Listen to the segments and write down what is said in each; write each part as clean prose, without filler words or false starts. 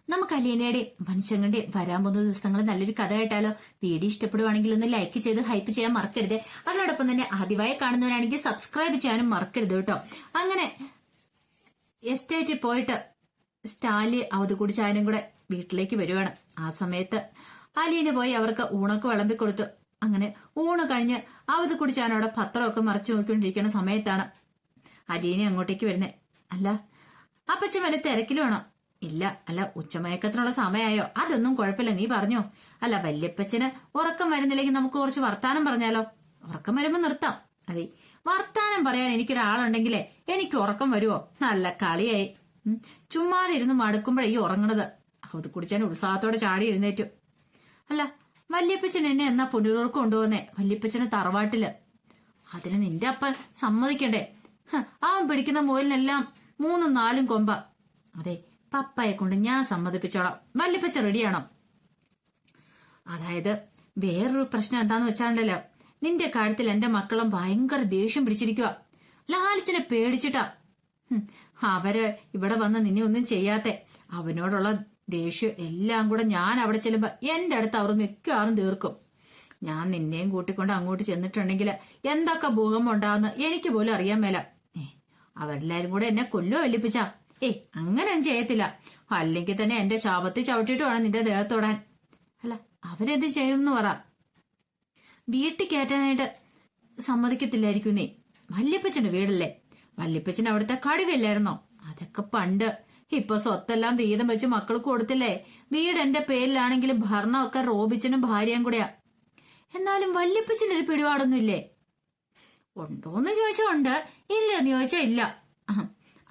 നമുക്ക് അലീനയുടെയും മനുഷ്യങ്ങളുടെയും വരാൻ പോകുന്ന ദിവസങ്ങൾ നല്ലൊരു കഥ കേട്ടാലോ? വീഡിയോ ഇഷ്ടപ്പെടുവാണെങ്കിൽ ഒന്ന് ലൈക്ക് ചെയ്ത് ഹൈപ്പ് ചെയ്യാൻ മറക്കരുത്. അതിനോടൊപ്പം തന്നെ ആദ്യമായി കാണുന്നവരാണെങ്കിൽ സബ്സ്ക്രൈബ് ചെയ്യാനും മറക്കരുത് കേട്ടോ. അങ്ങനെ എസ്റ്റേറ്റിൽ പോയിട്ട് സ്റ്റാലി അവധുകൂടി ചായനും കൂടെ വീട്ടിലേക്ക് വരുവാണ്. ആ സമയത്ത് അലീന പോയി അവർക്ക് ഊണൊക്കെ വിളമ്പിക്കൊടുത്തു. അങ്ങനെ ഊണ് കഴിഞ്ഞ് അവധുകൂടി ചായനോടെ പത്രമൊക്കെ മറച്ചു നോക്കിക്കൊണ്ടിരിക്കുന്ന സമയത്താണ് അലീന അങ്ങോട്ടേക്ക് വരുന്നത്. അല്ല അപ്പച്ചൻ വല്ല തിരക്കിലുമാണോ? ഇല്ല. അല്ല ഉച്ചമയക്കത്തിനുള്ള സമയമായോ? അതൊന്നും കുഴപ്പമില്ല, നീ പറഞ്ഞോ. അല്ല വല്യപ്പച്ചന് ഉറക്കം വരുന്നില്ലെങ്കിൽ നമുക്ക് കുറച്ച് വർത്താനം പറഞ്ഞാലോ? ഉറക്കം വരുമ്പോ നിർത്താം. അതെ, വർത്താനം പറയാൻ എനിക്കൊരാളുണ്ടെങ്കിലേ എനിക്ക് ഉറക്കം വരുവോ? നല്ല കളിയായി. ചുമ്മാതെ ഇരുന്ന് മടുക്കുമ്പോഴേ ഈ ഉറങ്ങണത്. അത് കുടിച്ചാൻ ഉത്സാഹത്തോടെ ചാടി എഴുന്നേറ്റു. അല്ല വല്യപ്പച്ചൻ എന്നെ എന്നാ പുനരൂർക്ക് കൊണ്ടുപോകുന്നേ? വല്യപ്പച്ചന് തറവാട്ടില്. അതിന് നിന്റെ അപ്പൻ സമ്മതിക്കണ്ടേ? അവൻ പിടിക്കുന്ന മുയലിനെല്ലാം 3ഉം 4ഉം കൊമ്പ. അതെ, പപ്പയെ കൊണ്ട് ഞാൻ സമ്മതിപ്പിച്ചോളാം. വല്യപ്പച്ച റെഡിയാണോ? അതായത് വേറൊരു പ്രശ്നം എന്താന്ന് വെച്ചാണ്ടല്ലോ, നിന്റെ കാര്യത്തിൽ എന്റെ മക്കളും ഭയങ്കര ദേഷ്യം പിടിച്ചിരിക്കുക. ലാലിച്ചനെ പേടിച്ചിട്ടാ അവര് ഇവിടെ വന്ന് നിന്നെ ഒന്നും ചെയ്യാത്തെ. അവനോടുള്ള ദേഷ്യം എല്ലാം കൂടെ ഞാൻ അവിടെ ചെല്ലുമ്പോ എന്റെ അടുത്ത് അവർ മിക്കവാറും തീർക്കും. ഞാൻ നിന്നെയും കൂട്ടിക്കൊണ്ട് അങ്ങോട്ട് ചെന്നിട്ടുണ്ടെങ്കിൽ എന്തൊക്കെ ഭൂകമ്പം ഉണ്ടാകുന്ന എനിക്ക് പോലും അറിയാൻ മേല. അവരെല്ലാരും കൂടെ എന്നെ കൊല്ലോ വല്ലിപ്പിച്ചാ? അങ്ങനെ ചെയ്യത്തില്ല. അല്ലെങ്കിൽ തന്നെ എന്റെ ശാപത്തിൽ ചവിട്ടിയിട്ട് വേണം നിന്റെ ദേഹത്തോടാൻ. അല്ല അവരെന്ത് ചെയ്യുമെന്ന് പറ. വീട്ടിൽ കയറ്റാനായിട്ട് സമ്മതിക്കത്തില്ലായിരിക്കും നീ. വല്യപ്പച്ചന്റെ വീടല്ലേ? വല്യപ്പച്ചൻ അവിടുത്തെ കടുവയില്ലായിരുന്നോ? അതൊക്കെ പണ്ട്. ഇപ്പൊ സ്വത്തെല്ലാം വീതം വെച്ച് മക്കൾക്ക് കൊടുത്തില്ലേ? വീട് എന്റെ പേരിലാണെങ്കിലും ഭരണമൊക്കെ റോബിച്ചനും ഭാര്യയും കൂടെയാ. എന്നാലും വല്യപ്പച്ചന്റെ ഒരു പിടിപാടൊന്നും ഇല്ലേ? ഉണ്ടോന്ന് ചോദിച്ചാ ഉണ്ട്, ഇല്ലെന്ന് ചോദിച്ചാ ഇല്ല.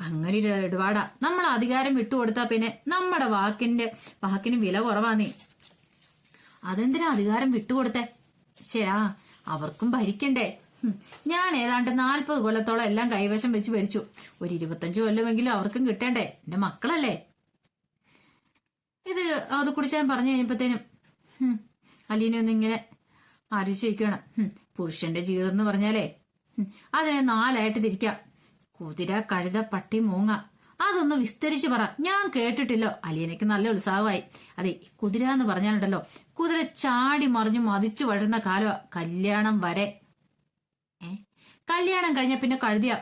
അങ്ങനെ ഒരു ഇടപാടാ. നമ്മൾ അധികാരം വിട്ടുകൊടുത്താ പിന്നെ നമ്മുടെ വാക്കിന് വില കുറവാ. നീ അതെന്തിനാ അധികാരം വിട്ടുകൊടുത്തേ? ശരാ, അവർക്കും ഭരിക്കണ്ടേ? ഞാൻ ഏതാണ്ട് 40 കൊല്ലത്തോളം എല്ലാം കൈവശം വെച്ച് ഭരിച്ചു. ഒരു 25 കൊല്ലമെങ്കിലും അവർക്കും കിട്ടണ്ടേ? എന്റെ മക്കളല്ലേ. ഇത് അത് കുടിച്ചാൻ പറഞ്ഞു കഴിഞ്ഞപ്പോഴത്തേനും അലീനൊന്നിങ്ങനെ ആലോചിക്കുകയാണ്. പുരുഷന്റെ ജീവിതം എന്ന് പറഞ്ഞാലേ അതിനെ 4ആയിട്ട് തിരിക്കാം. കുതിര, കഴുത, പട്ടി, മൂങ്ങ. അതൊന്ന് വിസ്തരിച്ച് പറ, ഞാൻ കേട്ടിട്ടില്ലോ. അലീനയ്ക്ക് നല്ല ഉത്സാഹമായി. അതെ, കുതിര എന്ന് പറഞ്ഞാലുണ്ടല്ലോ, കുതിര ചാടി മറിഞ്ഞു മതിച്ചു വളരുന്ന കാലം കല്യാണം വരെ. കല്യാണം കഴിഞ്ഞ പിന്നെ കഴുതിയ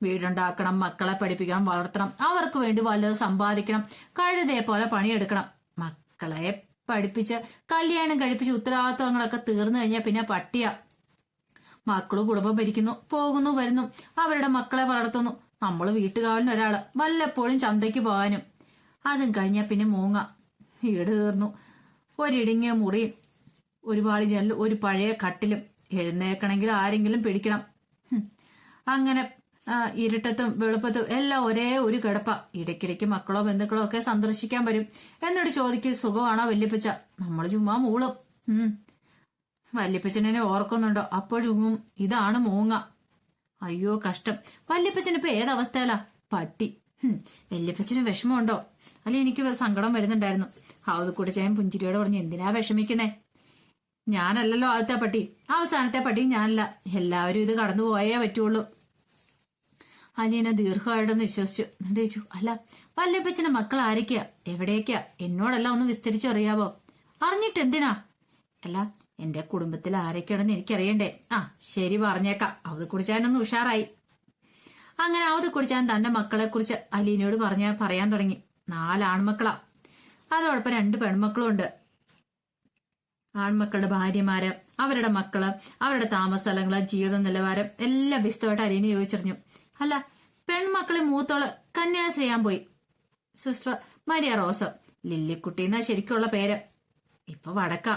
വീടുണ്ടാക്കണം, മക്കളെ പഠിപ്പിക്കണം, വളർത്തണം, അവർക്ക് വേണ്ടി വല്ലത് സമ്പാദിക്കണം, കഴുതയെ പോലെ പണിയെടുക്കണം. മക്കളെ പഠിപ്പിച്ച് കല്യാണം കഴിപ്പിച്ച് ഉത്തരവാദിത്വങ്ങളൊക്കെ തീർന്നു കഴിഞ്ഞാൽ പിന്നെ പട്ടിയ. മക്കളും കുടുംബം ഭരിക്കുന്നു, പോകുന്നു വരുന്നു, അവരുടെ മക്കളെ വളർത്തുന്നു. നമ്മള് വീട്ടുകാവലിന് ഒരാള്, വല്ലപ്പോഴും ചന്തയ്ക്ക് പോകാനും. അതും കഴിഞ്ഞാൽ പിന്നെ മൂങ്ങ. വീട് തീർന്നു, ഒരിടുങ്ങിയ മുറിയും ഒരുപാട് ജനലും ഒരു പഴയ കട്ടിലും. എഴുന്നേക്കണമെങ്കിൽ ആരെങ്കിലും പിടിക്കണം. അങ്ങനെ ഇരുട്ടത്തും വെളുപ്പത്തും എല്ലാം ഒരേ ഒരു കിടപ്പ. ഇടയ്ക്കിടയ്ക്ക് മക്കളോ ബന്ധുക്കളോ ഒക്കെ സന്ദർശിക്കാൻ വരും. എന്നോട് ചോദിക്കും, സുഖമാണോ വല്യപ്പച്ച? നമ്മൾ ചുമ്മാ മൂളും. വല്യപ്പച്ചനെ ഓർക്കുന്നുണ്ടോ? അപ്പോഴും ഇതാണ് മൂങ്ങ. അയ്യോ കഷ്ടം. വല്യപ്പച്ചനിപ്പോ ഏതവസ്ഥയിലാ? പട്ടി. വല്യപ്പച്ചന് വിഷമമുണ്ടോ? അല്ലെ എനിക്ക് സങ്കടം വരുന്നുണ്ടായിരുന്നു. അത് കൂടെ ചെയ്യാൻ പുഞ്ചിരിയോടെ പറഞ്ഞു, എന്തിനാ വിഷമിക്കുന്നേ? ഞാനല്ലല്ലോ ആദ്യത്തെ പട്ടി, അവസാനത്തെ പട്ടി ഞാനല്ല. എല്ലാവരും ഇത് കടന്നു പോയേ പറ്റുള്ളൂ. അലീന ദീർഘമായിട്ടൊന്ന് വിശ്വസിച്ചു. എന്നിട്ട് ചോദിച്ചു, അല്ല വല്യപ്പച്ചന്റെ മക്കൾ ആരൊക്കെയാ, എവിടേക്കാ? എന്നോടെല്ലാം ഒന്ന് വിസ്തരിച്ചു അറിയാവോ? അറിഞ്ഞിട്ട് എന്തിനാ? അല്ല എന്റെ കുടുംബത്തിൽ ആരൊക്കെയാണെന്ന് എനിക്കറിയണ്ടേ? ശരി പറഞ്ഞേക്കാം. അവത് കുടിച്ചാനൊന്ന് ഉഷാറായി. അങ്ങനെ അവത് കുടിച്ചാൻ തന്റെ മക്കളെ കുറിച്ച് അലീനയോട് പറയാൻ തുടങ്ങി. 4 ആൺമക്കളാ. അതോടൊപ്പം 2 പെൺമക്കളും ഉണ്ട്. ആൺമക്കളുടെ ഭാര്യമാര്, അവരുടെ മക്കള്, അവരുടെ താമസ സ്ഥലങ്ങള്, ജീവിത നിലവാരം എല്ലാം വിശദമായിട്ട് അലീന ചോദിച്ചറിഞ്ഞു. അല്ല പെൺമക്കളെ മൂത്തോള് കന്യാസ്ത്രീ ചെയ്യാൻ പോയി. Sister Maria rose. ലില്ലിക്കുട്ടി എന്നാ ശരിക്കുള്ള പേര്. ഇപ്പൊ വടക്ക,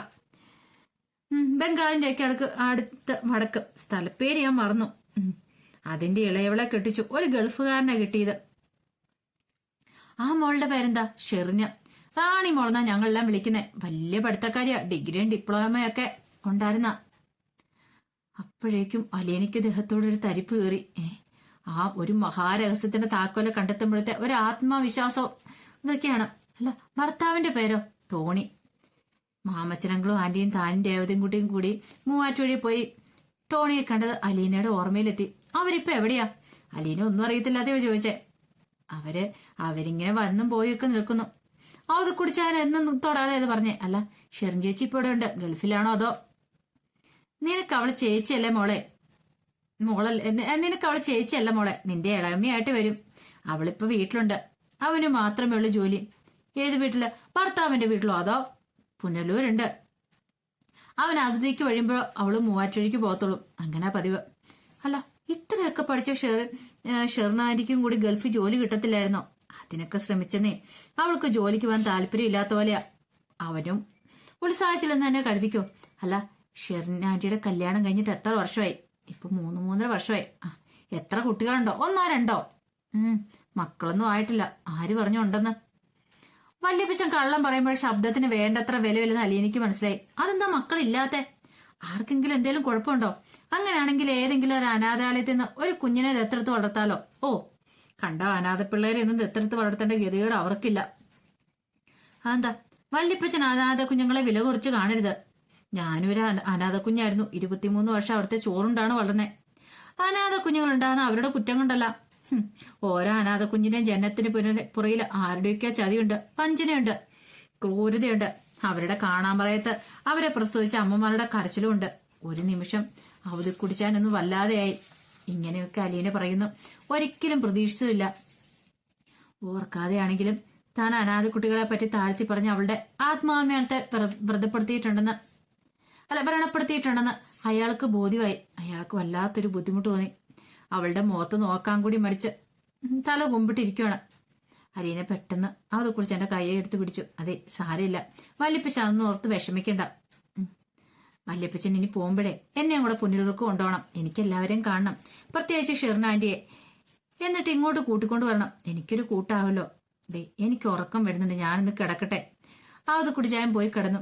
ബംഗാളിന്റെ ഒക്കെ അടുത്ത് വടക്ക്. സ്ഥലപ്പേര് ഞാൻ മറന്നു. അതിന്റെ ഇളയവളെ കെട്ടിച്ചു. ഒരു ഗൾഫുകാരനാ കിട്ടിയത്. ആ മോളുടെ പേരെന്താ? ഷെറിഞ്ഞ. റാണി മോളെന്നാ ഞങ്ങളെല്ലാം വിളിക്കുന്നേ. വലിയ പഠിത്തക്കാരിയാ, ഡിഗ്രിയും ഡിപ്ലോമയൊക്കെ ഉണ്ടായിരുന്ന. അപ്പോഴേക്കും അലീനയ്ക്ക് ദേഹത്തോടൊരു തരിപ്പ് കയറി. ആ ഒരു മഹാരഹസ്യത്തിന്റെ താക്കോല കണ്ടെത്തുമ്പോഴത്തെ ഒരു ആത്മവിശ്വാസം ഇതൊക്കെയാണ്. അല്ല ഭർത്താവിന്റെ പേരോ? ടോണി. മാമച്ചനങ്ങളും ആന്റിയും താനും രേവതിയും കുട്ടിയും കൂടി മൂവാറ്റുവഴി പോയി ടോണിയെ കണ്ടത് അലീനയുടെ ഓർമ്മയിലെത്തി. അവരിപ്പോ എവിടെയാ? അലീന ഒന്നും അറിയത്തില്ലാതെയോ ചോദിച്ചേ. അവരിങ്ങനെ വന്നും പോയൊക്കെ നിൽക്കുന്നു. അത് കുടിച്ചാൻ എന്നും തൊടാതെ അത് പറഞ്ഞേ. അല്ല ഷെറിൻ ചേച്ചി ഇപ്പൊ ഇവിടെ ഉണ്ട്, ഗൾഫിലാണോ അതോ? നിനക്ക് അവള് ചേച്ചിയല്ലേ മോളെ, നിനക്ക് അവള് ചേച്ചിയല്ല മോളെ, നിന്റെ ഇളമയായിട്ട് വരും. അവളിപ്പോ വീട്ടിലുണ്ട്. അവന് മാത്രമേ ഉള്ളൂ ജോലി. ഏത് വീട്ടില്? ഭർത്താവിന്റെ വീട്ടിലോ അതോ? പുനലൂരുണ്ട്. അവൻ അതിഥിക്ക് വഴിയുമ്പോഴോ അവള് മൂവാറ്റുപുഴയ്ക്ക് പോകത്തുള്ളൂ. അങ്ങനെ പതിവ്. അല്ല ഇത്രയൊക്കെ പഠിച്ച ഷെറിനായിരിക്കും കൂടി ഗൾഫിൽ ജോലി കിട്ടത്തില്ലായിരുന്നോ? അതിനൊക്കെ ശ്രമിച്ചെന്നേ. അവൾക്ക് ജോലിക്ക് പോകാൻ താല്പര്യം ഇല്ലാത്ത പോലെയാ. അവനും ഉത്സാഹിച്ചില്ലെന്ന് തന്നെ കരുതിക്കോ. അല്ല ഷെറിൻ ആന്റിയുടെ കല്യാണം കഴിഞ്ഞിട്ട് എത്ര വർഷമായി? ഇപ്പൊ 3-3.5 വർഷമായി. എത്ര കുട്ടികളുണ്ടോ? 1-2? മക്കളൊന്നും ആയിട്ടില്ല. ആര് പറഞ്ഞു ഉണ്ടെന്ന്? വല്യപ്പച്ചൻ കള്ളം പറയുമ്പോൾ ശബ്ദത്തിന് വേണ്ടത്ര വിലയില്ലെന്ന് അലീനയ്ക്ക് മനസ്സിലായി. അതെന്താ മക്കളില്ലാത്ത? ആർക്കെങ്കിലും എന്തേലും കുഴപ്പമുണ്ടോ? അങ്ങനെയാണെങ്കിൽ ഏതെങ്കിലും ഒരു അനാഥാലയത്തിൽ നിന്ന് ഒരു കുഞ്ഞിനെ ദത്തെടുത്ത് വളർത്താലോ? ഓ, കണ്ട അനാഥ പിള്ളേരെ ഒന്നും ദത്തെടുത്ത് വളർത്തേണ്ട ഗതികേട് അവർക്കില്ല. അതെന്താ വല്യപ്പച്ചൻ അനാഥ കുഞ്ഞുങ്ങളെ വില കുറച്ച് കാണരുത്. ഞാനൊരു അനാഥ കുഞ്ഞായിരുന്നു. 23 വർഷം അവിടുത്തെ ചോറുണ്ടാണ് വളർന്നേ. അനാഥ കുഞ്ഞുങ്ങൾ ഉണ്ടാകുന്ന അവരുടെ കുറ്റം കൊണ്ടല്ല. ഓരോ അനാഥ കുഞ്ഞിന്റെയും ജനനത്തിന് പുറയിൽ ആരുടെയൊക്കെ ചതിയുണ്ട്, വഞ്ചനയുണ്ട്, ക്രൂരതയുണ്ട്. അവരുടെ കാണാൻ പറയത്ത് അവരെ പ്രസവിച്ച അമ്മമാരുടെ കരച്ചിലുമുണ്ട്. ഒരു നിമിഷം അവധി കുടിച്ചാനൊന്നും വല്ലാതെയായി. ഇങ്ങനെയൊക്കെ അലീന പറയുന്നു. ഒരിക്കലും പ്രതീക്ഷിച്ചില്ല. ഓർക്കാതെയാണെങ്കിലും താൻ അനാഥ കുട്ടികളെ പറ്റി താഴ്ത്തി പറഞ്ഞ് അവളുടെ ആത്മാഭിമാനത്തെ വ്രണപ്പെടുത്തിയിട്ടുണ്ടെന്ന് അയാൾക്ക് ബോധ്യമായി. അയാൾക്ക് വല്ലാത്തൊരു ബുദ്ധിമുട്ട് തോന്നി. അവളുടെ മുഖത്ത് നോക്കാൻ കൂടി മടിച്ച് തല കുമ്പിട്ടിരിക്കുകയാണ്. അലീന പെട്ടെന്ന് അവതെ കുറിച്ച് എന്റെ കൈയെ എടുത്ത് പിടിച്ചു. അതെ, സാരമില്ല വല്യപ്പച്ചൻ, അതൊന്നും ഓർത്ത് വിഷമിക്കണ്ട. വല്യപ്പച്ചൻ ഇനി പോകുമ്പോഴേ എന്നെയും കൂടെ പുനലൂർക്ക് കൊണ്ടുപോകണം. എനിക്ക് എല്ലാവരെയും കാണണം, പ്രത്യേകിച്ച് ഷെറിൻ ആന്റിയെ. എന്നിട്ട് ഇങ്ങോട്ട് കൂട്ടിക്കൊണ്ട് വരണം. എനിക്കൊരു കൂട്ടാവല്ലോ. ദേ എനിക്ക് ഉറക്കം വരുന്നുണ്ട്, ഞാനിന്ന് കിടക്കട്ടെ. അവത് കുടിച്ചായും പോയി കിടന്നു.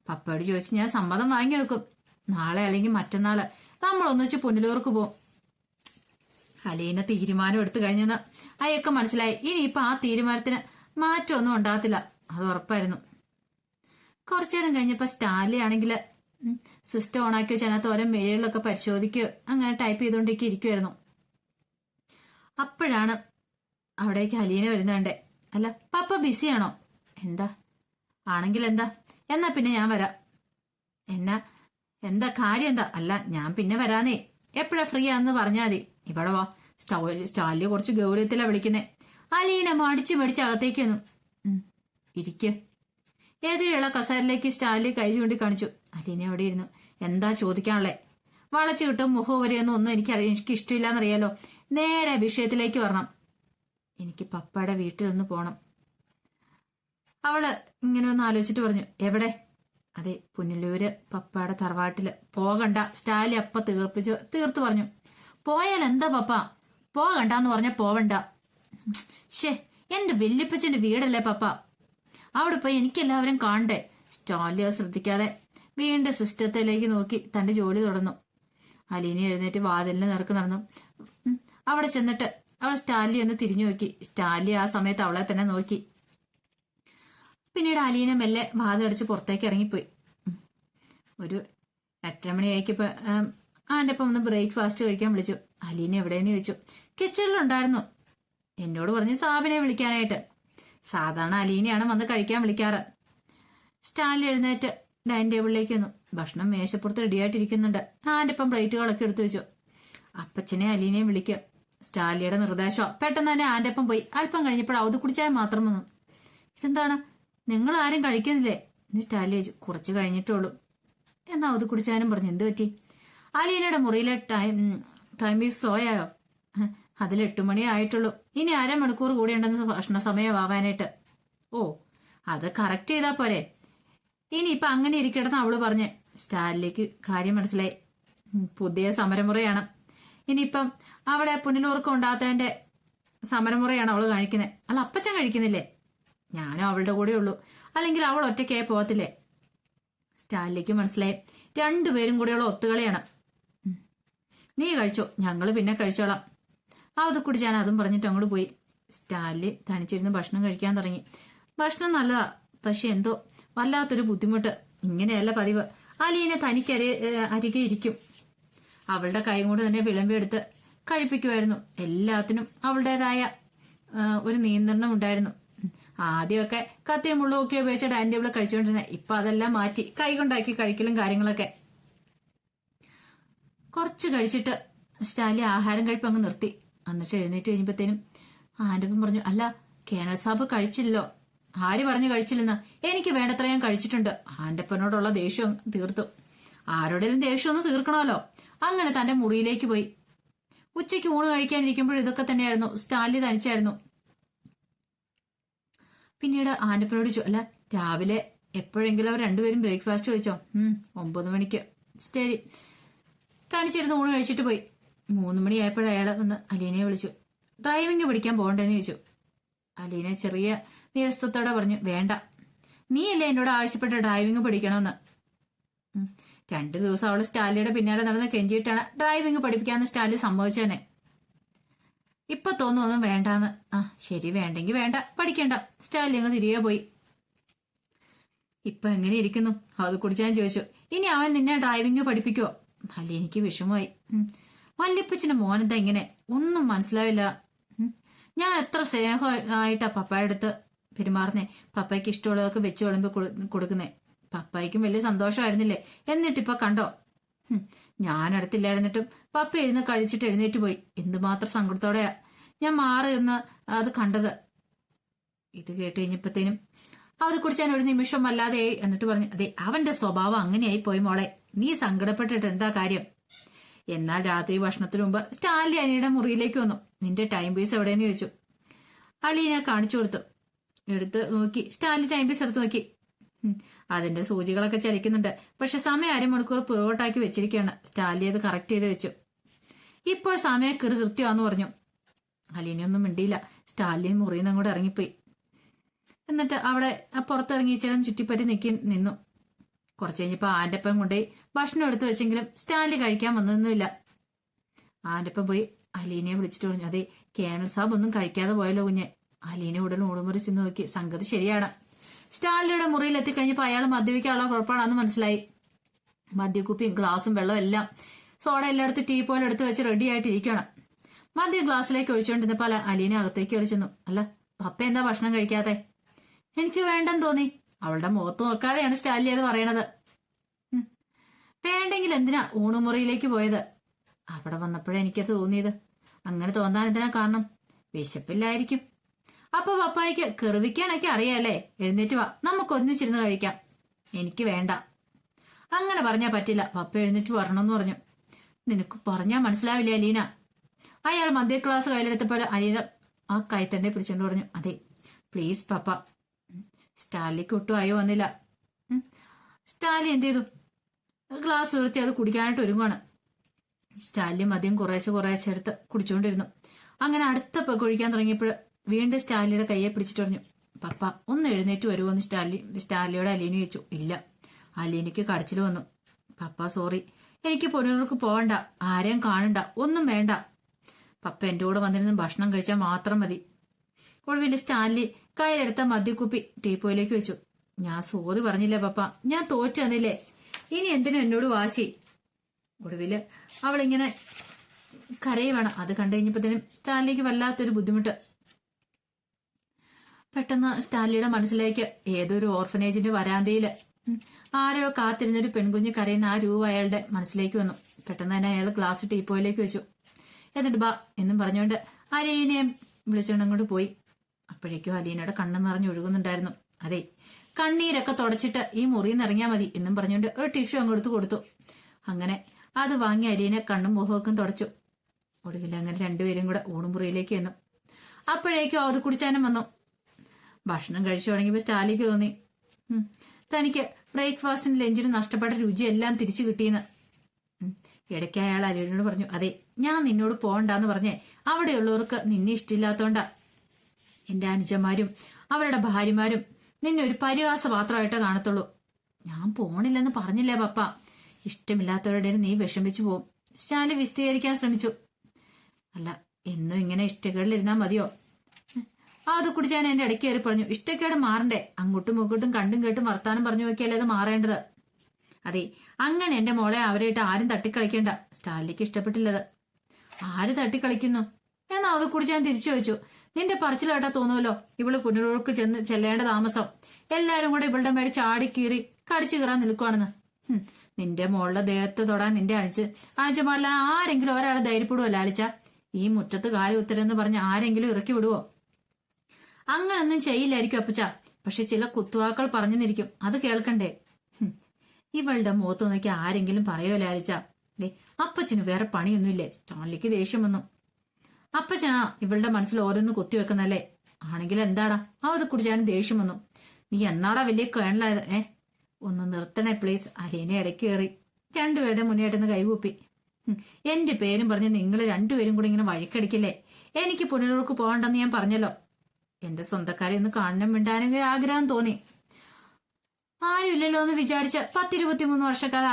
പപ്പയോട് ചോദിച്ച് ഞാൻ സമ്മതം വാങ്ങി വെക്കും. നാളെ അല്ലെങ്കിൽ മറ്റന്നാള് നമ്മൾ ഒന്നിച്ച് പുനലൂർക്ക് പോകും. അലീന തീരുമാനം എടുത്തു കഴിഞ്ഞെന്ന് അയൊക്കെ മനസ്സിലായി. ഇനിയിപ്പൊ ആ തീരുമാനത്തിന് മാറ്റമൊന്നും ഉണ്ടാകത്തില്ല, അത് ഉറപ്പായിരുന്നു. കുറച്ചു നേരം കഴിഞ്ഞപ്പോ സ്റ്റാൻലി ആണെങ്കിൽ സിസ്റ്റം ഓണാക്കി വെച്ച് അതിനകത്ത് ഓരോ മെയിലുകളൊക്കെ പരിശോധിക്കുകയോ അങ്ങനെ ടൈപ്പ് ചെയ്തുകൊണ്ടൊക്കെ ഇരിക്കുമായിരുന്നു. അപ്പോഴാണ് അവിടേക്ക് അലീന വരുന്നുണ്ടേ. അല്ല പപ്പ ബിസിയാണോ? എന്താ? ആണെങ്കിൽ എന്താ? എന്നാ പിന്നെ ഞാൻ വരാം. എന്താ കാര്യം എന്താ? അല്ല ഞാൻ പിന്നെ വരാന്നേ, എപ്പോഴാ ഫ്രീ ആന്ന് പറഞ്ഞാൽ മതി. ഇവിടെ വാ. സ്റ്റാലിയെ കുറച്ച് ഗൗരവത്തിലാ വിളിക്കുന്നേ. അലീന മടിച്ച് അകത്തേക്ക് വന്നു. ഇരിക്ക. ഏതിലുള്ള കസേരയിലേക്ക് സ്റ്റാലി കൈ ചൂണ്ടി കാണിച്ചു. അലീന അവിടെ ഇരുന്നു. എന്താ ചോദിക്കാനുള്ളേ? വളച്ചു കിട്ടും മുഖം വരെയൊന്നും ഒന്നും എനിക്ക് ഇഷ്ടമില്ലാന്നറിയാലോ. നേരെ വിഷയത്തിലേക്ക് വരണം. എനിക്ക് പപ്പയുടെ വീട്ടിൽ ഒന്ന് പോണം. അവള് ഇങ്ങനെ ഒന്ന് ആലോചിച്ചിട്ട് പറഞ്ഞു. എവിടെ? അതെ, പുനലൂര് പപ്പയുടെ തറവാട്ടില്. പോകണ്ട, സ്റ്റാലി അപ്പ തീർത്തു പറഞ്ഞു. പോയാൽ എന്താ പപ്പ? പോകണ്ടെന്ന് പറഞ്ഞ പോവണ്ട. ഷേ, എന്റെ വല്യപ്പച്ചന്റെ വീടല്ലേ പപ്പ, അവിടെ പോയി എനിക്കെല്ലാവരും കാണണ്ടേ? സ്റ്റാലിയോ ശ്രദ്ധിക്കാതെ വീണ്ടും സിസ്റ്റത്തിലേക്ക് നോക്കി തന്റെ ജോലി തുടർന്നു. അലീന എഴുന്നേറ്റ് വാതിലിന് നേർക്ക് നടന്നു. അവിടെ ചെന്നിട്ട് അവൾ സ്റ്റാലി ഒന്ന് തിരിഞ്ഞു നോക്കി. സ്റ്റാലി ആ സമയത്ത് അവളെ തന്നെ നോക്കി. പിന്നീട് അലീന മെല്ലെ വാതിലടിച്ച് പുറത്തേക്ക് ഇറങ്ങിപ്പോയി. ഒരു 8:30 മണിയായിക്കപ്പോ ആന്റെ ഒപ്പം ഒന്ന് ബ്രേക്ക്ഫാസ്റ്റ് കഴിക്കാൻ വിളിച്ചു. അലീന എവിടെയെന്ന് ചോദിച്ചു. കിച്ചണിലുണ്ടായിരുന്നു. എന്നോട് പറഞ്ഞു സാബിനെ വിളിക്കാനായിട്ട്. സാധാരണ അലീനയാണ് വന്ന് കഴിക്കാൻ വിളിക്കാറ്. സ്റ്റാൻലി എഴുന്നേറ്റ് ഡൈനിങ് ടേബിളിലേക്ക് വന്നു. ഭക്ഷണം മേശപ്പുറത്ത് റെഡിയായിട്ടിരിക്കുന്നുണ്ട്. ആന്റെ ഒപ്പം പ്ലേറ്റുകളൊക്കെ എടുത്തു വെച്ചു. അപ്പച്ചനെ അലീനയും വിളിക്കുക. സ്റ്റാലിയുടെ നിർദ്ദേശം. പെട്ടെന്ന് തന്നെ ആന്റെ ഒപ്പം പോയി. അല്പം കഴിഞ്ഞപ്പോൾ അവധി കുടിച്ചാൽ മാത്രം വന്നു. ഇതെന്താണ്, നിങ്ങൾ ആരും കഴിക്കുന്നില്ലേ എന്ന് സ്റ്റാലി ചോദിച്ചു. കുറച്ച് കഴിഞ്ഞിട്ടുള്ളൂ എന്നാ അവധി കുടിച്ചാനും പറഞ്ഞു. എന്ത് പറ്റി? അലീനയുടെ മുറിയിലെ ടൈം ഈസ് സ്ലോ ആയോ? അതിൽ 8 മണി ആയിട്ടുള്ളൂ. ഇനി 1/2 മണിക്കൂർ കൂടി ഉണ്ടെന്ന് ഭക്ഷണ സമയമാവാനായിട്ട്. ഓ, അത് കറക്റ്റ് ചെയ്താ പോരെ. ഇനിയിപ്പൊ അങ്ങനെ ഇരിക്കട്ടെന്ന് അവള് പറഞ്ഞ്. സ്റ്റാലിലേക്ക് കാര്യം മനസ്സിലായി. പുതിയ സമരമുറയാണ്. ഇനിയിപ്പം അവിടെ പുനലൂർക്ക് ഉണ്ടാകാത്തതിന്റെ സമരമുറയാണ് അവള് കാണിക്കുന്നത്. അല്ല അപ്പച്ചൻ കഴിക്കുന്നില്ലേ? ഞാനും അവളുടെ കൂടെ ഉള്ളൂ, അല്ലെങ്കിൽ അവൾ ഒറ്റയ്ക്കായി പോകത്തില്ലേ? സ്റ്റാലിലേക്ക് മനസ്സിലായി. രണ്ടുപേരും കൂടെയുള്ള ഒത്തുകളിയാണ്. നീ കഴിച്ചോ, ഞങ്ങള് പിന്നെ കഴിച്ചോളാം. അത് കുടിച്ചാൻ അതും പറഞ്ഞിട്ട് അങ്ങോട്ട് പോയി. സ്റ്റാലിൽ തനിച്ചിരുന്ന് ഭക്ഷണം കഴിക്കാൻ തുടങ്ങി. ഭക്ഷണം നല്ലതാ, പക്ഷെ എന്തോ വല്ലാത്തൊരു ബുദ്ധിമുട്ട്. ഇങ്ങനെയല്ല പതിവ്. അലീന അരികെ ഇരിക്കും. അവളുടെ കൈ കൊണ്ട് തന്നെ വിളമ്പെടുത്ത് കഴിപ്പിക്കുമായിരുന്നു. എല്ലാത്തിനും അവളുടേതായ ഒരു നിയന്ത്രണം ഉണ്ടായിരുന്നു. ആദ്യമൊക്കെ കത്തിയും മുള്ളും ഒക്കെ ഉപയോഗിച്ച ഡൈനിങ് ടേബിളിൽ കഴിച്ചുകൊണ്ടിരുന്നത്. ഇപ്പൊ അതെല്ലാം മാറ്റി കൈ കൊണ്ടാക്കി കഴിക്കലും കാര്യങ്ങളൊക്കെ. കുറച്ച് കഴിച്ചിട്ട് സ്റ്റാലി ആഹാരം കഴിപ്പ് അങ്ങ് നിർത്തി. എന്നിട്ട് എഴുന്നേറ്റ് കഴിഞ്ഞപ്പോഴത്തേനും ആന്റപ്പൻ പറഞ്ഞു, അല്ല കേണൽ സാബ് കഴിച്ചില്ലോ? ആര് പറഞ്ഞു കഴിച്ചില്ലെന്ന്? എനിക്ക് വേണ്ടത്ര ഞാൻ കഴിച്ചിട്ടുണ്ട്. ആന്റപ്പനോടുള്ള ദേഷ്യം തീർത്തു. ആരോടേലും ദേഷ്യം ഒന്ന് തീർക്കണമല്ലോ. അങ്ങനെ തന്റെ മുറിയിലേക്ക് പോയി. ഉച്ചയ്ക്ക് ഊണ് കഴിക്കാനിരിക്കുമ്പോൾ ഇതൊക്കെ തന്നെയായിരുന്നു. സ്റ്റാലി തനിച്ചായിരുന്നു. പിന്നീട് ആന്റപ്പനോട് ചോദിച്ചു, അല്ല രാവിലെ എപ്പോഴെങ്കിലും അവർ രണ്ടുപേരും ബ്രേക്ക്ഫാസ്റ്റ് കഴിച്ചോ? 9 മണിക്ക്. ശരി. തനിച്ചിരുന്ന് ഊണ് കഴിച്ചിട്ട് പോയി. 3 മണിയായപ്പോഴ അയാൾ വന്ന് അലീനയെ വിളിച്ചു. ഡ്രൈവിംഗ് പഠിക്കാൻ പോകണ്ടെന്ന് ചോദിച്ചു. അലീന ചെറിയ നീരസത്തോടെ പറഞ്ഞു, വേണ്ട, നീയല്ലേ എന്നോട് ആവശ്യപ്പെട്ട ഡ്രൈവിംഗ് പഠിക്കണമെന്ന്. 2 ദിവസം അവള് സ്റ്റാലിയുടെ പിന്നാലെ നടന്ന് കെഞ്ചിയിട്ടാണ് ഡ്രൈവിംഗ് പഠിപ്പിക്കാന്ന് സ്റ്റാലി സമ്മതിച്ചതന്നെ. ഇപ്പൊ തോന്നുന്നു വേണ്ടാന്ന്. ശരി, വേണ്ടെങ്കിൽ വേണ്ട, പഠിക്കണ്ട. സ്റ്റാലി അങ്ങ് തിരികെ പോയി. ഇപ്പൊ എങ്ങനെ ഇരിക്കുന്നു? അത് കുടിച്ചാൻ ചോദിച്ചു. ഇനി അവൻ നിന്നെ ഡ്രൈവിംഗ് പഠിപ്പിക്കുവോ? അല്ല, എനിക്ക് വിഷമമായി. വല്യപ്പച്ചന്റെ മോനെന്താ ഇങ്ങനെ? ഒന്നും മനസ്സിലാവില്ല. ഞാൻ എത്ര സ്നേഹമായിട്ടാ പപ്പായുടെ അടുത്ത് പെരുമാറുന്നേ. പപ്പയ്ക്ക് ഇഷ്ടമുള്ളതൊക്കെ വെച്ച് വിളമ്പി കൊടുക്കുന്നേ. പപ്പായ്ക്കും വലിയ സന്തോഷമായിരുന്നില്ലേ? എന്നിട്ടിപ്പൊ കണ്ടോ, ഞാനടുത്തില്ലായിരുന്നിട്ടും പപ്പ കഴിച്ചിട്ട് എഴുന്നേറ്റ് പോയി. എന്തുമാത്രം സങ്കടത്തോടെയാ ഞാൻ മാറി എന്ന് അത് കണ്ടത്. ഇത് കേട്ട് കഴിഞ്ഞപ്പോഴത്തേനും അത് കുടിച്ചാൻ ഒരു നിമിഷം വല്ലാതെയായി. എന്നിട്ട് പറഞ്ഞു, അതെ, അവന്റെ സ്വഭാവം അങ്ങനെയായി പോയി മോളെ. നീ സങ്കടപ്പെട്ടിട്ട് എന്താ കാര്യം? എന്നാൽ രാത്രി ഭക്ഷണത്തിന് മുമ്പ് സ്റ്റാലി അനിയുടെ മുറിയിലേക്ക് വന്നു. നിന്റെ ടൈം പീസ് എവിടെയെന്ന് ചോദിച്ചു. അലീന കാണിച്ചു കൊടുത്തു. എടുത്ത് നോക്കി. സ്റ്റാലി ടൈം പീസ് എടുത്ത് നോക്കി. അതിന്റെ സൂചികളൊക്കെ ചലിക്കുന്നുണ്ട്. പക്ഷെ സമയം അരമണിക്കൂർ പുറകോട്ടാക്കി വെച്ചിരിക്കുകയാണ്. സ്റ്റാലി അത് കറക്റ്റ് ചെയ്ത് വെച്ചു. ഇപ്പോൾ സമയം കൃത്യമാന്ന് പറഞ്ഞു. അലീനയൊന്നും മിണ്ടിയില്ല. സ്റ്റാലിൻ മുറിയിൽ നിന്ന് അങ്ങോട്ട് ഇറങ്ങിപ്പോയി. എന്നിട്ട് അവിടെ പുറത്തിറങ്ങി ഇച്ചിരം ചുറ്റിപ്പറ്റി നിന്നു. കുറച്ച് കഴിഞ്ഞപ്പോ ആന്റപ്പൻ കൊണ്ടുപോയി ഭക്ഷണം എടുത്തു വെച്ചെങ്കിലും സ്റ്റാലി കഴിക്കാൻ വന്നൊന്നുമില്ല. ആന്റപ്പൻ പോയി അലീനയെ വിളിച്ചിട്ട് പറഞ്ഞു, അതെ, കേണൽ സാബ് ഒന്നും കഴിക്കാതെ പോയല്ലോ കുഞ്ഞെ. അലീന ഉടൻ ഊടുമുറി ചെന്ന് നോക്കി. സംഗതി ശരിയാണ്. സ്റ്റാലിയുടെ മുറിയിൽ എത്തിക്കഴിഞ്ഞപ്പോ അയാൾ മദ്യപിക്കാനുള്ള കുഴപ്പമാണെന്ന് മനസ്സിലായി. മദ്യക്കുപ്പിയും ഗ്ലാസും വെള്ളം എല്ലാം സോഡ എല്ലായിടത്തും ടീ പോലെ എടുത്ത് വെച്ച് റെഡി ആയിട്ടിരിക്കണം. മദ്യം ഗ്ലാസ്സിലേക്ക് ഒഴിച്ചുകൊണ്ടിരുന്നപ്പോൾ അലീന അകത്തേക്ക് ഒഴിച്ചെന്നു. അല്ല, പപ്പ എന്താ ഭക്ഷണം കഴിക്കാതെ? എനിക്ക് വേണ്ടെന്ന് തോന്നി. അവളുടെ മുഖത്ത് നോക്കാതെയാണ് സ്റ്റാലി അത് പറയണത്. വേണ്ടെങ്കിൽ എന്തിനാ ഊണുമുറിയിലേക്ക് പോയത്? അവിടെ വന്നപ്പോഴേ എനിക്കത് തോന്നിയത്. അങ്ങനെ തോന്നാൻ എന്തിനാ കാരണം? വിശപ്പില്ലായിരിക്കും. അപ്പൊ പപ്പായ്ക്ക് കെറിവിക്കാനൊക്കെ അറിയാല്ലേ? എഴുന്നേറ്റ് വാ, നമുക്ക് ഒന്നിച്ചിരുന്ന് കഴിക്കാം. എനിക്ക് വേണ്ട. അങ്ങനെ പറഞ്ഞാ പറ്റില്ല. പപ്പ എഴുന്നേറ്റ് വരണമെന്ന് പറഞ്ഞു. നിനക്ക് പറഞ്ഞാ മനസ്സിലാവില്ല അലീന. അയാൾ മദ്യ ക്ലാസ് കയ്യിലെടുത്തപ്പോൾ അലീന ആ കൈത്തന്നെ പിടിച്ചോണ്ട് പറഞ്ഞു, അതെ പ്ലീസ് പപ്പ. സ്റ്റാലിക്ക് ഒട്ടും ആയോ വന്നില്ല. സ്റ്റാലി എന്ത് ചെയ്തു? ഗ്ലാസ് ഉയർത്തി അത് കുടിക്കാനായിട്ട് ഒരുങ്ങുവാണ്. സ്റ്റാലി മദ്യം കുറേശ്ശെ എടുത്ത് കുടിച്ചുകൊണ്ടിരുന്നു. അങ്ങനെ അടുത്ത കുഴിക്കാൻ തുടങ്ങിയപ്പോൾ വീണ്ടും സ്റ്റാലിയുടെ കയ്യെ പിടിച്ചിട്ട് പറഞ്ഞു, പപ്പ ഒന്ന് എഴുന്നേറ്റ് വരുമോ എന്ന് സ്റ്റാലിയോട് അലീന ചോദിച്ചു. ഇല്ല. അലീനയ്ക്ക് കടച്ചിൽ വന്നു. പപ്പ സോറി, എനിക്ക് പൊന്നൂർക്ക് പോകണ്ട, ആരെയും കാണണ്ട, ഒന്നും വേണ്ട. പപ്പ എന്റെ കൂടെ വന്നിരുന്ന് ഭക്ഷണം കഴിച്ചാൽ മാത്രം മതി. ഒടുവിൽ സ്റ്റാൻലി കയ്യിലെടുത്ത മദ്യക്കുപ്പി ടീപ്പോയിലേക്ക് വെച്ചു. ഞാൻ സോറി പറഞ്ഞില്ലേ പപ്പ, ഞാൻ തോറ്റു തന്നില്ലേ, ഇനി എന്തിനാ എന്നോട് വാശി? ഒടുവില് അവളിങ്ങനെ കരയുവാണ്. അത് കണ്ടു കഴിഞ്ഞപ്പോഴത്തേനും സ്റ്റാൻലിക്ക് വല്ലാത്തൊരു ബുദ്ധിമുട്ട്. പെട്ടെന്ന് സ്റ്റാൻലിയുടെ മനസ്സിലേക്ക് ഏതൊരു ഓർഫനേജിന്റെ വരാന്തയില് ആരെയോ കാത്തിരുന്നൊരു പെൺകുഞ്ഞ് കരയുന്ന ആ രൂപ അയാളുടെ മനസ്സിലേക്ക് വന്നു. പെട്ടെന്ന് തന്നെ അയാൾ ഗ്ലാസ് ടീപ്പോയിലേക്ക് വെച്ചു. എന്നിട്ട് ബാ എന്നും പറഞ്ഞുകൊണ്ട് അലീനയെ വിളിച്ചുകൊണ്ട് അങ്ങോട്ട് പോയി. അപ്പോഴേക്കും അലീനയുടെ കണ്ണ് നിറഞ്ഞ് ഒഴുകുന്നുണ്ടായിരുന്നു. അതെ, കണ്ണീരൊക്കെ തുടച്ചിട്ട് ഈ മുറിയിൽ നിന്ന് ഇറങ്ങിയാൽ മതി എന്നും പറഞ്ഞുകൊണ്ട് ഒരു ടിഷ്യൂ അങ്ങോട്ട് കൊടുത്തു. അങ്ങനെ അത് വാങ്ങി അലീനെ കണ്ണും മുഖമൊക്കെ തുടച്ചു. ഒടുവിൽ അങ്ങനെ രണ്ടുപേരും കൂടെ ഊണുമുറിയിലേക്ക് ചെന്നു. അപ്പോഴേക്കും അത് കുടിച്ചാനും വന്നു. ഭക്ഷണം കഴിച്ചു തുടങ്ങിയപ്പോൾ സ്റ്റാലിക്ക് തോന്നി തനിക്ക് ബ്രേക്ക്ഫാസ്റ്റിനും ലഞ്ചിനും നഷ്ടപ്പെട്ട രുചിയെല്ലാം തിരിച്ചു കിട്ടിയെന്ന്. ഇടയ്ക്ക് അയാൾ അലീനോട് പറഞ്ഞു, അതെ ഞാൻ നിന്നോട് പോകണ്ടെന്ന് പറഞ്ഞേ അവിടെയുള്ളവർക്ക് നിന്നെ ഇഷ്ടമില്ലാത്തോണ്ടാ. എന്റെ അനുജന്മാരും അവരുടെ ഭാര്യമാരും നിന്നെ ഒരു പരിഹാസ പാത്രമായിട്ടേ കാണത്തുള്ളൂ. ഞാൻ പോണില്ലെന്ന് പറഞ്ഞില്ലേ പപ്പ. ഇഷ്ടമില്ലാത്തവരുടെ നീ വിഷമിച്ചു പോവും. സ്റ്റാലി വിസ്തീകരിക്കാൻ ശ്രമിച്ചു. അല്ല, എന്നും ഇങ്ങനെ ഇഷ്ടക്കേടിലിരുന്നാ മതിയോ? അത് കുടിച്ചാൻ എന്റെ ഇടയ്ക്ക് കയറി പറഞ്ഞു. ഇഷ്ടക്കേട് മാറണ്ടേ? അങ്ങോട്ടും ഇങ്ങോട്ടും കണ്ടും കേട്ടും വർത്താനം പറഞ്ഞു നോക്കിയല്ലേ അത് മാറേണ്ടത്. അതെ, അങ്ങനെ എന്റെ മോളെ അവരായിട്ട് ആരും തട്ടിക്കളിക്കണ്ട. സ്റ്റാലിക്ക് ഇഷ്ടപ്പെട്ടില്ലത്. ആര് തട്ടിക്കളിക്കുന്നു എന്നാ അത് കുടിച്ചാൻ തിരിച്ചു ചോദിച്ചു. നിന്റെ പറച്ചിൽ കേട്ടാ തോന്നുമല്ലോ ഇവള് പുനരൂർക്ക് ചെല്ലേണ്ട താമസം. എല്ലാരും കൂടെ ഇവളുടെ മേടിച്ച് ചാടിക്കീറി കടിച്ചു കീറാൻ നിൽക്കുവാണെന്ന്. നിന്റെ മോളുടെ ദേഹത്ത് തൊടാൻ നിന്റെ അയച്ചമാരില്ല ആരെങ്കിലും ഒരാളെ ധൈര്യപ്പെടുവോ ലാലിച്ച? ഈ മുറ്റത്ത് കാല് ഉത്തരെന്ന് പറഞ്ഞ് ആരെങ്കിലും ഇറക്കി വിടുവോ? അങ്ങനൊന്നും ചെയ്യില്ലായിരിക്കും അപ്പച്ച. പക്ഷെ ചില കുത്തുവാക്കൾ പറഞ്ഞെന്നിരിക്കും, അത് കേൾക്കണ്ടേ? ഇവളുടെ മുഖത്ത് നോക്കി ആരെങ്കിലും പറയോ ലാലിച്ച? അപ്പച്ചന് വേറെ പണിയൊന്നുമില്ലേ? സ്റ്റാൻലിക്ക് ദേഷ്യം വന്നു. അപ്പച്ചനാ ഇവളുടെ മനസ്സിൽ ഓരോന്ന് കുത്തിവെക്കുന്നല്ലേ? ആണെങ്കിൽ എന്താടാ അത് കുടിച്ചാലും ദേഷ്യം വന്നു. നീ എന്നാടാ വലിയ കേണലായത്? ഒന്ന് നിർത്തണേ പ്ലീസ്. അലീനെ ഇടയ്ക്ക് കയറി രണ്ടുപേരുടെ മുന്നേറ്റുന്ന കൈകൂപ്പി. എന്റെ പേരും പറഞ്ഞ് നിങ്ങൾ രണ്ടുപേരും കൂടി ഇങ്ങനെ വഴിക്കടിക്കില്ലേ? എനിക്ക് പുനരൂർക്ക് പോകണ്ടെന്ന് ഞാൻ പറഞ്ഞല്ലോ. എന്റെ സ്വന്തക്കാരെ ഒന്ന് കാണണം മിണ്ടാനെങ്കിൽ ആഗ്രഹം തോന്നി. ആരുമില്ലല്ലോ എന്ന് വിചാരിച്ച 10-23 വർഷക്കാലം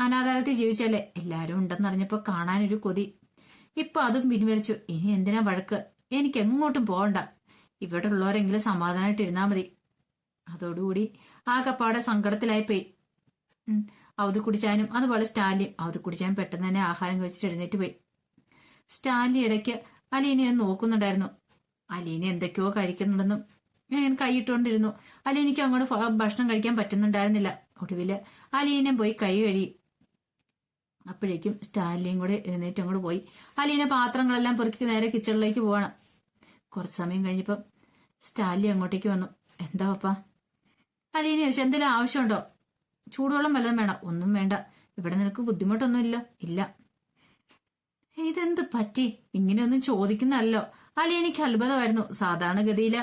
അനാഥാലയത്തിൽ ജീവിച്ചല്ലേ? എല്ലാരും ഉണ്ടെന്നറിഞ്ഞപ്പോ കാണാനൊരു കൊതി. ഇപ്പൊ അതും പിൻവലിച്ചു. ഇനി എന്തിനാ വഴക്ക്? എനിക്ക് എങ്ങോട്ടും പോകണ്ട. ഇവിടെ ഉള്ളവരെങ്കിലും സമാധാനമായിട്ടിരുന്നാ മതി. അതോടുകൂടി ആകപ്പാടെ സങ്കടത്തിലായിപ്പോയി അവധി കുടിച്ചാനും. അതുപോലെ സ്റ്റാലിയും. അവധി കുടിച്ചാൻ പെട്ടെന്ന് തന്നെ ആഹാരം കഴിച്ചിട്ട് എഴുന്നേറ്റ് പോയി. സ്റ്റാലി ഇടയ്ക്ക് അലീനെ നോക്കുന്നുണ്ടായിരുന്നു. അലീന എന്തൊക്കെയോ കഴിക്കുന്നുണ്ടെന്നും ഞാൻ കൈയിട്ടുകൊണ്ടിരുന്നു. അലീനയ്ക്ക് അങ്ങോട്ട് ഭക്ഷണം കഴിക്കാൻ പറ്റുന്നുണ്ടായിരുന്നില്ല. ഒടുവില് അലീനെ പോയി കൈ കഴുകി. അപ്പോഴേക്കും സ്റ്റാലിയും കൂടെ എഴുന്നേറ്റ് അങ്ങോട്ട് പോയി. അലീന പാത്രങ്ങളെല്ലാം പെറുക്കി നേരെ കിച്ചണിലേക്ക് പോവാണ്. കുറച്ച് സമയം കഴിഞ്ഞപ്പം സ്റ്റാലി അങ്ങോട്ടേക്ക് വന്നു. എന്താ പപ്പാ? അലീന ചോദിച്ചു. എന്തെങ്കിലും ആവശ്യമുണ്ടോ? ചൂടുവെള്ളം വല്ലതും വേണം? ഒന്നും വേണ്ട. ഇവിടെ നിനക്ക് ബുദ്ധിമുട്ടൊന്നുമില്ലോ? ഇല്ല. ഇതെന്ത് പറ്റി? ഇങ്ങനെയൊന്നും ചോദിക്കുന്നല്ലോ. അലീനയ്ക്ക് അത്ഭുതമായിരുന്നു. സാധാരണഗതിയില്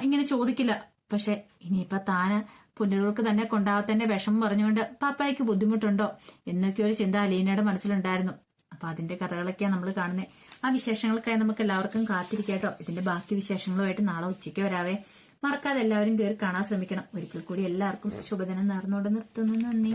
ഇങ്ങനെ ചോദിക്കില്ല. പക്ഷെ ഇനിയിപ്പൊ താന് പുനരൂർക്ക് തന്നെ കൊണ്ടാവത്തന്റെ വിഷമം പറഞ്ഞുകൊണ്ട് പാപ്പായ്ക്ക് ബുദ്ധിമുട്ടുണ്ടോ എന്നൊക്കെ ഒരു ചിന്ത അലീനയുടെ മനസ്സിലുണ്ടായിരുന്നു. അപ്പൊ അതിന്റെ കഥകളൊക്കെയാണ് നമ്മൾ കാണുന്നത്. ആ വിശേഷങ്ങൾക്കായി നമുക്ക് എല്ലാവർക്കും കാത്തിരിക്കാട്ടോ. ഇതിന്റെ ബാക്കി വിശേഷങ്ങളുമായിട്ട് നാളെ ഉച്ചയ്ക്ക് വരാവേ. മറക്കാതെ എല്ലാവരും കയറി കാണാൻ ശ്രമിക്കണം. ഒരിക്കൽ കൂടി എല്ലാവർക്കും ശുഭദിനം നേർന്നുകൊണ്ട് നിർത്തുന്നു. നന്ദി.